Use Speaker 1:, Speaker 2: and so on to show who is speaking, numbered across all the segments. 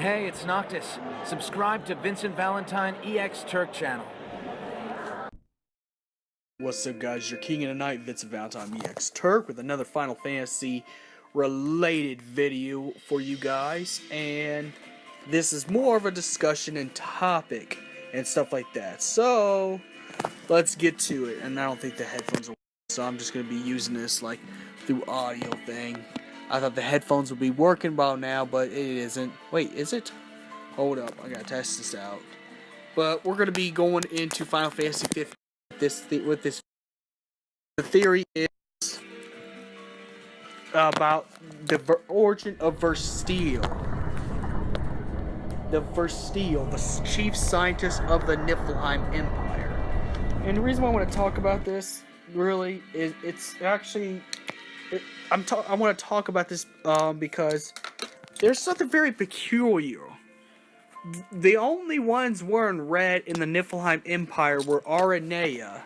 Speaker 1: Hey, it's Noctis. Subscribe to Vincent Valentine EX Turk channel.
Speaker 2: What's up, guys? Your King of the Night, Vincent Valentine EX Turk, with another Final Fantasy related video for you guys. And this is more of a discussion and topic and stuff like that. So let's get to it. And I don't think the headphones are, so I'm just gonna be using this like through audio thing. I thought the headphones would be working by now, but it isn't. Wait, is it? Hold up, I gotta test this out. But we're gonna be going into Final Fantasy 15 with this. The theory is about the origin of Versatel. The chief scientist of the Niflheim Empire. And the reason why I want to talk about this really is it's actually I want to talk about this because there's something very peculiar. The only ones wearing red in the Niflheim Empire were Aranea,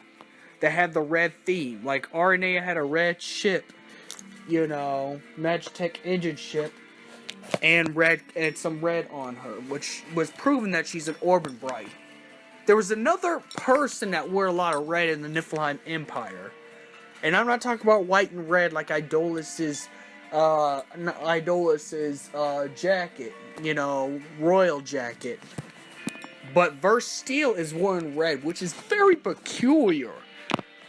Speaker 2: that had the red theme. Like, Aranea had a red ship, you know, Magitech engine ship, and some red on her, which was proven that she's an Auburnbrie. There was another person that wore a lot of red in the Niflheim Empire. And I'm not talking about white and red like Idolus's jacket, you know, royal jacket. But Versatel is wearing red, which is very peculiar.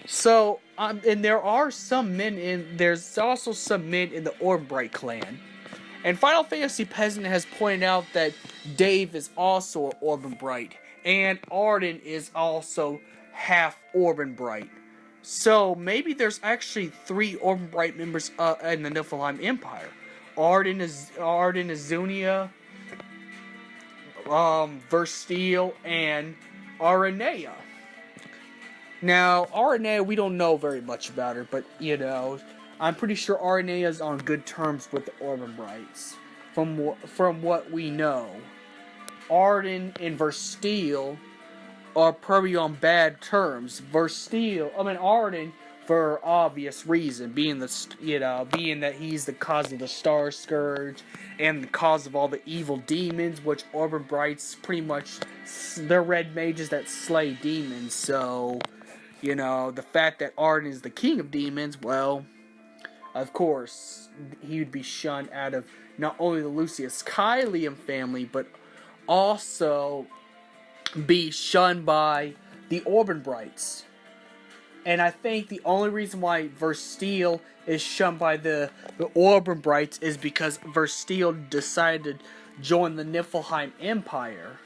Speaker 2: So, and there's also some men in the Auburnbrie clan. And Final Fantasy Peasant has pointed out that Dave is also an Auburnbrie, and Arden is also half Auburnbrie. So, maybe there's actually 3 Auburnbrie members in the Niflheim Empire. Arden, Azunia, Versatel, and Aranea. Now, Aranea, we don't know very much about her, but, you know, I'm pretty sure Aranea is on good terms with the Auburnbrites, from what we know. Arden and Versatel are probably on bad terms. Arden, for obvious reason, being that he's the cause of the Star Scourge and the cause of all the evil demons, which Auburnbrites pretty much, they're red mages that slay demons. So, you know, the fact that Arden is the king of demons, well, of course, he would be shunned out of not only the Lucius Caelium family, but also be shunned by the Auburnbrites. And I think the only reason why Versatel is shunned by the Auburnbrites is because Versatel decided to join the Niflheim Empire.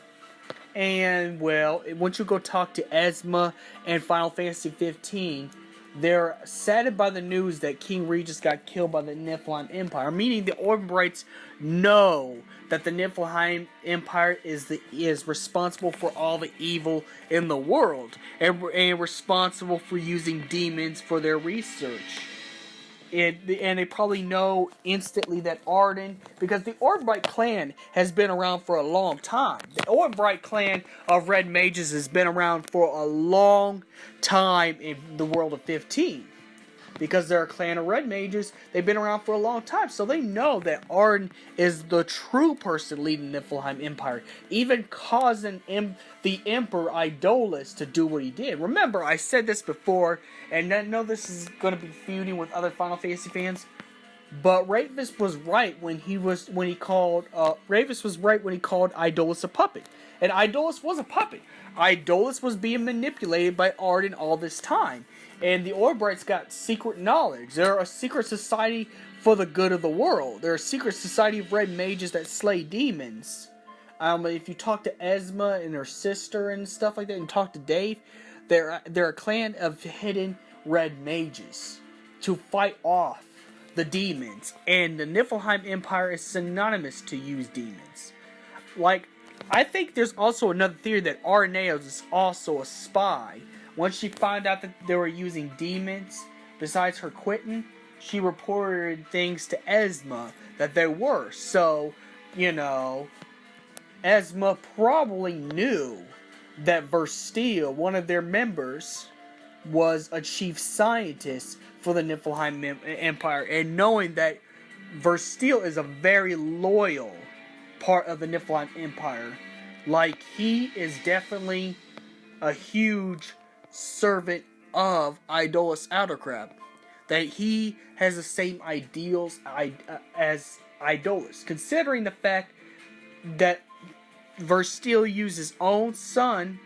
Speaker 2: And, well, once you go talk to Esma and Final Fantasy 15, they're saddened by the news that King Regis got killed by the Niflheim Empire, meaning the Auburnbrites know that the Niflheim Empire is responsible for all the evil in the world, and responsible for using demons for their research. And they probably know instantly that Arden, because the Auburnbrite clan has been around for a long time. The Auburnbrite clan of Red Mages has been around for a long time in the world of 15. Because they're a clan of Red Mages, they've been around for a long time. So they know that Arden is the true person leading the Niflheim Empire, even causing the Emperor Idolus to do what he did. Remember, I said this before, and I know this is going to be feuding with other Final Fantasy fans, but Ravis was right when he called Idolus a puppet. And Idolus was a puppet. Idolus was being manipulated by Arden all this time. And the Auburnbrites got secret knowledge. They're a secret society for the good of the world. They're a secret society of red mages that slay demons. If you talk to Esma and her sister and stuff like that, and talk to Dave, they're a clan of hidden red mages to fight off the demons. And the Niflheim Empire is synonymous to use demons. Like, I think there's also another theory that Aranea is also a spy. Once she found out that they were using demons, besides her quitting, she reported things to Esma that they were. So, you know, Esma probably knew that Versatel, one of their members, was a chief scientist for the Niflheim Empire. And knowing that Versatel is a very loyal part of the Niflheim Empire. Like, he is definitely a huge servant of Idolus Outercrab. That he has the same ideals as Idolus. Considering the fact that Versatel used his own son,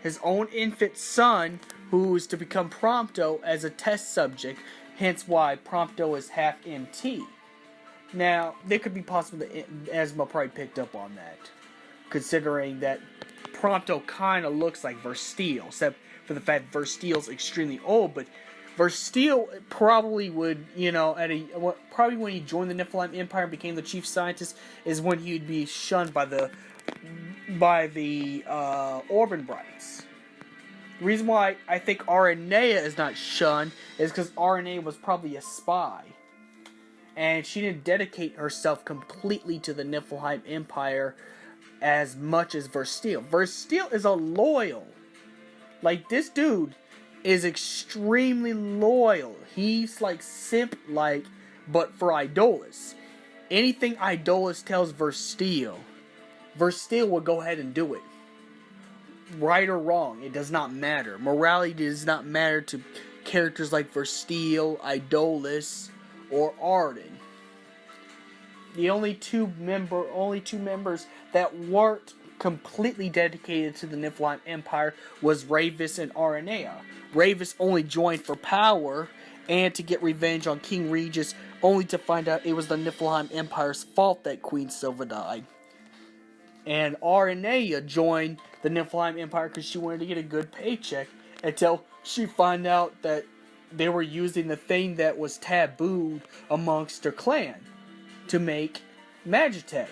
Speaker 2: his own infant son, who is to become Prompto as a test subject, hence why Prompto is half MT. Now, there could be possible that Asma probably picked up on that, considering that Prompto kind of looks like Versatel, except for the fact Versatel's extremely old, but Versatel probably would, probably when he joined the Niflheim Empire and became the chief scientist, is when he would be shunned by the Auburnbrites. The reason why I think Aranea is not shunned is because Aranea was probably a spy. And she didn't dedicate herself completely to the Niflheim Empire as much as Versatel. Versatel is a loyal. Like, this dude is extremely loyal. He's like simp-like, but for Idolus. Anything Idolus tells Versatel, Versatel will go ahead and do it. Right or wrong, it does not matter. Morality does not matter to characters like Versatel, Idolus, or Arden. The only two members that weren't completely dedicated to the Niflheim Empire was Ravis and Aranea. Ravis only joined for power and to get revenge on King Regis, only to find out it was the Niflheim Empire's fault that Queen Silva died. And Aranea joined the Niflheim Empire because she wanted to get a good paycheck, until she found out that they were using the thing that was tabooed amongst her clan to make Magitech.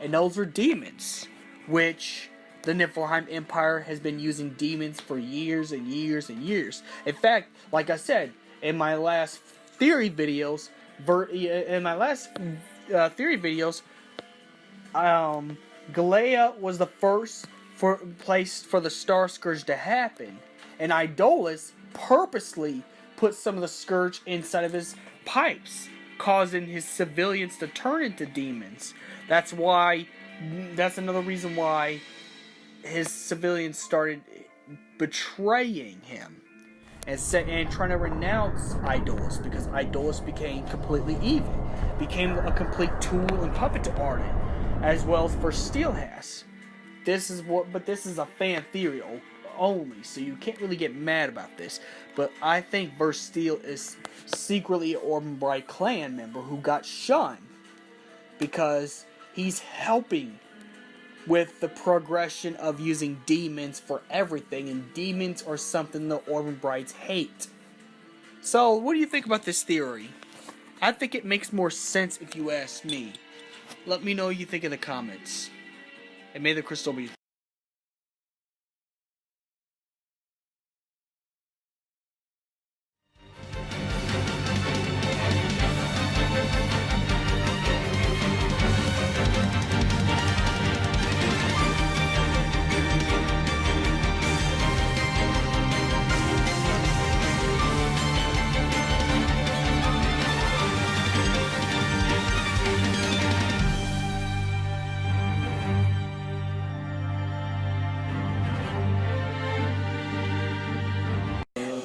Speaker 2: And those were demons, which the Niflheim Empire has been using demons for years and years and years. In fact, like I said, in my last theory videos, Galea was the first place for the Star Scourge to happen, and Idolus purposely put some of the Scourge inside of his pipes, causing his civilians to turn into demons. That's another reason why his civilians started betraying him and trying to renounce Idolus, because Idolus became completely evil, became a complete tool and puppet to Arden, as well as Versatel has. This is a fan theory only, so you can't really get mad about this. But I think Versatel is secretly an Auburnbrie clan member who got shunned because he's helping with the progression of using demons for everything, and demons are something the Auburnbrites hate. So, what do you think about this theory? I think it makes more sense if you ask me. Let me know what you think in the comments. And may the crystal be...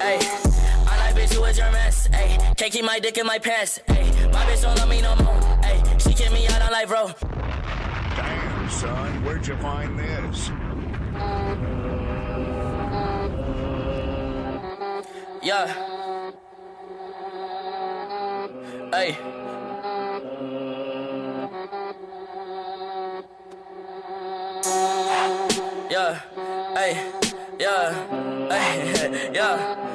Speaker 3: Ay, I like bitch who is your mess. Ay, can't keep my dick in my pants. Ay, my bitch don't love me no more. Ay, she kick me out on life, bro.
Speaker 4: Damn, son, where'd you find this?
Speaker 3: Yeah. Ay. Yeah. Ay. Yeah. Ay. Yeah.